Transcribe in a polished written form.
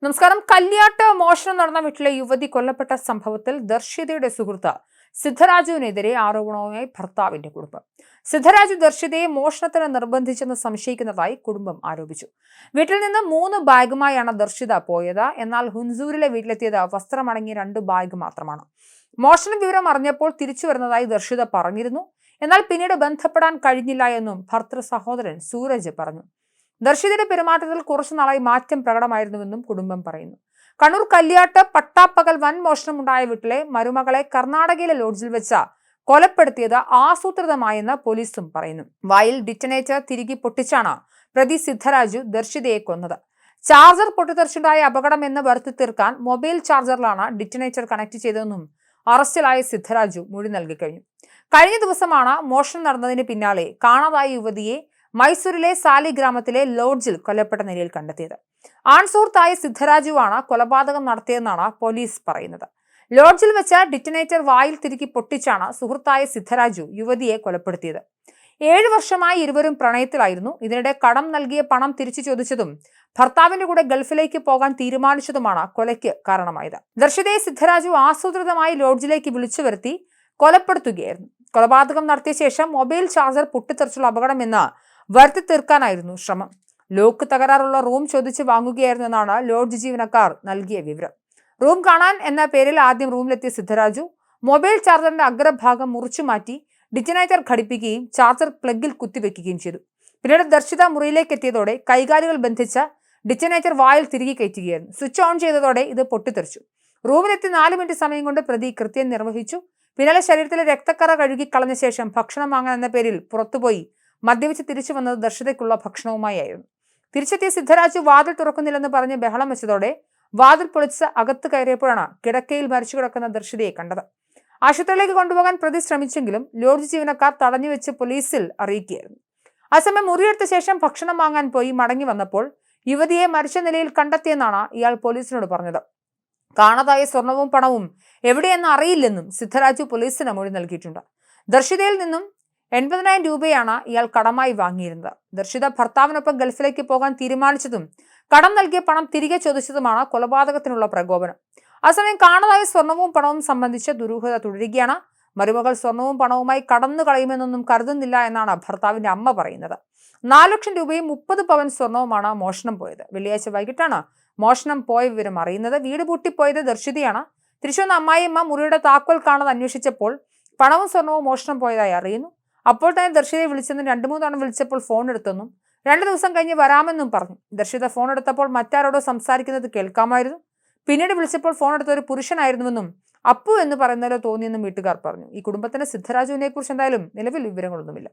നമസ്കാരം. കല്യാട്ട് മോഷണം നടന്ന വീട്ടിലെ യുവതി കൊല്ലപ്പെട്ട സംഭവത്തിൽ ദർശിതയുടെ സുഹൃത്ത് സിദ്ധരാജുവിനെതിരെ ആരോപണവുമായി ഭർത്താവിന്റെ കുടുംബം. സിദ്ധരാജു ദർശിതയെ മോഷണത്തിന് നിർബന്ധിച്ചെന്ന് സംശയിക്കുന്നതായി കുടുംബം ആരോപിച്ചു. വീട്ടിൽ നിന്ന് 3 ബാഗുമായാണ് ദർശിത പോയത്. എന്നാൽ ഹുൻസൂരിലെ വീട്ടിലെത്തിയത് വസ്ത്രമടങ്ങിയ 2 ബാഗ് മാത്രമാണ്. മോഷണ വിവരം അറിഞ്ഞപ്പോൾ തിരിച്ചു വരുന്നതായി ദർശിത പറഞ്ഞിരുന്നു. എന്നാൽ പിന്നീട് ബന്ധപ്പെടാൻ കഴിഞ്ഞില്ല എന്നും ഭർത്തൃ സഹോദരൻ സൂരജ് പറഞ്ഞു. ദർശിതയുടെ പെരുമാറ്റത്തിൽ കുറച്ചു നാളായി മാറ്റം പ്രകടമായിരുന്നുവെന്നും കുടുംബം പറയുന്നു. കണ്ണൂർ കല്യാട്ട് പട്ടാപ്പകൽ വൻ മോഷണമുണ്ടായ വീട്ടിലെ മരുമകളെ കർണാടകയിലെ ലോഡ്ജിൽ വെച്ച് കൊലപ്പെടുത്തിയത് ആസൂത്രിതമായെന്ന് പോലീസും പറയുന്നു. വായിൽ ഡിറ്റനേറ്റർ തിരികെ പൊട്ടിച്ചാണ് പ്രതി സിദ്ധരാജു ദർശിതയെ കൊന്നത്. ചാർജർ പൊട്ടിത്തെറിച്ചുണ്ടായ അപകടം എന്ന് വരുത്തി തീർക്കാൻ മൊബൈൽ ചാർജറിലാണ് ഡിറ്റനേറ്റർ കണക്ട് ചെയ്തതെന്നും അറസ്റ്റിലായ സിദ്ധരാജു മൊഴി നൽകി കഴിഞ്ഞു. കഴിഞ്ഞ ദിവസമാണ് മോഷണം നടന്നതിന് പിന്നാലെ കാണാതായ യുവതിയെ മൈസൂരിലെ സാലി ഗ്രാമത്തിലെ ലോഡ്ജിൽ കൊല്ലപ്പെട്ട നിലയിൽ കണ്ടെത്തിയത്. ആൺസുഹൃത്തായ സിദ്ധരാജുവാണ് കൊലപാതകം നടത്തിയതെന്നാണ് പോലീസ് പറയുന്നത്. ലോഡ്ജിൽ വെച്ച ഡിറ്റനേറ്റർ വായിൽ തിരുകി പൊട്ടിച്ചാണ് സുഹൃത്തായ സിദ്ധരാജു യുവതിയെ കൊലപ്പെടുത്തിയത്. 7 വർഷമായി ഇരുവരും പ്രണയത്തിലായിരുന്നു. ഇതിനിടെ കടം നൽകിയ പണം തിരിച്ചു ചോദിച്ചതും ഭർത്താവിന്റെ കൂടെ ഗൾഫിലേക്ക് പോകാൻ തീരുമാനിച്ചതുമാണ് കൊലയ്ക്ക് കാരണമായത്. ദർശിതയെ സിദ്ധരാജു ആസൂത്രിതമായി ലോഡ്ജിലേക്ക് വിളിച്ചു വരുത്തി കൊലപ്പെടുത്തുകയായിരുന്നു. കൊലപാതകം നടത്തിയ ശേഷം മൊബൈൽ ചാർജർ പൊട്ടിത്തെറിച്ചുള്ള അപകടമെന്ന് വരുത്തി തീർക്കാനായിരുന്നു ശ്രമം. ലോക്ക് തകരാറുള്ള റൂം ചോദിച്ച് വാങ്ങുകയായിരുന്നു എന്നാണ് ലോഡ്ജ് ജീവനക്കാർ നൽകിയ വിവരം. റൂം കാണാൻ എന്ന പേരിൽ ആദ്യം റൂമിലെത്തിയ സിദ്ധരാജു മൊബൈൽ ചാർജറിന്റെ അഗ്രഭാഗം മുറിച്ചു മാറ്റി ഡിറ്റനേറ്റർ ഘടിപ്പിക്കുകയും ചാർജർ പ്ലഗിൽ കുത്തിവെക്കുകയും ചെയ്തു. പിന്നീട് ദർശിത മുറിയിലേക്ക് എത്തിയതോടെ കൈകാലുകൾ ബന്ധിച്ച ഡിറ്റനേറ്റർ വായിൽ തിരികെ കയറ്റുകയായിരുന്നു. സ്വിച്ച് ഓൺ ചെയ്തതോടെ ഇത് പൊട്ടിത്തെറിച്ചു. റൂമിലെത്തി 4 മിനിറ്റ് സമയം കൊണ്ട് പ്രതി കൃത്യം നിർവഹിച്ചു. പിന്നാലെ ശരീരത്തിലെ രക്തക്കറ കഴുകി കളഞ്ഞ ശേഷം ഭക്ഷണം വാങ്ങാൻ എന്ന പേരിൽ പുറത്തുപോയി മദ്യപിച്ച് തിരിച്ചു വന്നത് ദർശിതയ്ക്കുള്ള ഭക്ഷണവുമായിരുന്നു. തിരിച്ചെത്തിയ സിദ്ധരാജു വാതിൽ തുറക്കുന്നില്ലെന്ന് പറഞ്ഞ് ബഹളം വെച്ചതോടെ വാതിൽ പൊളിച്ച് അകത്ത് കയറിയപ്പോഴാണ് കിടക്കയിൽ മരിച്ചു കിടക്കുന്ന ദർശിതയെ കണ്ടത്. ആശുപത്രിയിലേക്ക് കൊണ്ടുപോകാൻ പ്രതി ശ്രമിച്ചെങ്കിലും ലോഡ്ജ് ജീവനക്കാർ തടഞ്ഞുവെച്ച് പോലീസിൽ അറിയിക്കുകയായിരുന്നു. അസമയം മുറിയെടുത്ത ശേഷം ഭക്ഷണം വാങ്ങാൻ പോയി മടങ്ങി വന്നപ്പോൾ യുവതിയെ മരിച്ച നിലയിൽ കണ്ടെത്തിയെന്നാണ് ഇയാൾ പോലീസിനോട് പറഞ്ഞത്. കാണാതായ സ്വർണവും പണവും എവിടെയെന്ന് അറിയില്ലെന്നും സിദ്ധരാജു പോലീസിന് മൊഴി നൽകിയിട്ടുണ്ട്. ദർശിതയിൽ നിന്നും 80,000 രൂപയാണ് ഇയാൾ കടമായി വാങ്ങിയിരുന്നത്. ദർശിത ഭർത്താവിനൊപ്പം ഗൾഫിലേക്ക് പോകാൻ തീരുമാനിച്ചതും കടം നൽകിയ പണം തിരികെ ചോദിച്ചതുമാണ് കൊലപാതകത്തിനുള്ള പ്രകോപനം. അതേസമയം കാണാതായ സ്വർണവും പണവും സംബന്ധിച്ച് ദുരൂഹത തുടരുകയാണ്. മരുമകൾ സ്വർണവും പണവുമായി കടന്നു കളയുമെന്നൊന്നും കരുതുന്നില്ല എന്നാണ് ഭർത്താവിന്റെ അമ്മ പറയുന്നത്. 4 ലക്ഷം രൂപയും 30 പവൻ സ്വർണവുമാണ് മോഷണം പോയത്. വെള്ളിയാഴ്ച വൈകിട്ടാണ് മോഷണം പോയ വിവരം അറിയുന്നത്. വീട് പൂട്ടിപ്പോയത് ദർശിതയാണ്. തിരിച്ചു വന്ന അമ്മായിയമ്മ മുറിയുടെ താക്കോൽ കാണാതെ അന്വേഷിച്ചപ്പോൾ പണവും സ്വർണവും മോഷണം പോയതായി അറിയുന്നു. അപ്പോൾ തന്നെ ദർശിതയെ വിളിച്ചെന്നും 2-3 തവണ വിളിച്ചപ്പോൾ ഫോൺ എടുത്തെന്നും 2 ദിവസം കഴിഞ്ഞ് വരാമെന്നും പറഞ്ഞു. ദർശിത ഫോൺ എടുത്തപ്പോൾ മറ്റാരോടോ സംസാരിക്കുന്നത് കേൾക്കാമായിരുന്നു. പിന്നീട് വിളിച്ചപ്പോൾ ഫോൺ എടുത്ത ഒരു പുരുഷനായിരുന്നുവെന്നും അപ്പു എന്ന് പറയുന്നതിലോ തോന്നിയെന്നും വീട്ടുകാർ പറഞ്ഞു. ഈ കുടുംബത്തിന് സിദ്ധരാജുവിനെ കുറിച്ച് എന്തായാലും നിലവിൽ വിവരങ്ങളൊന്നുമില്ല.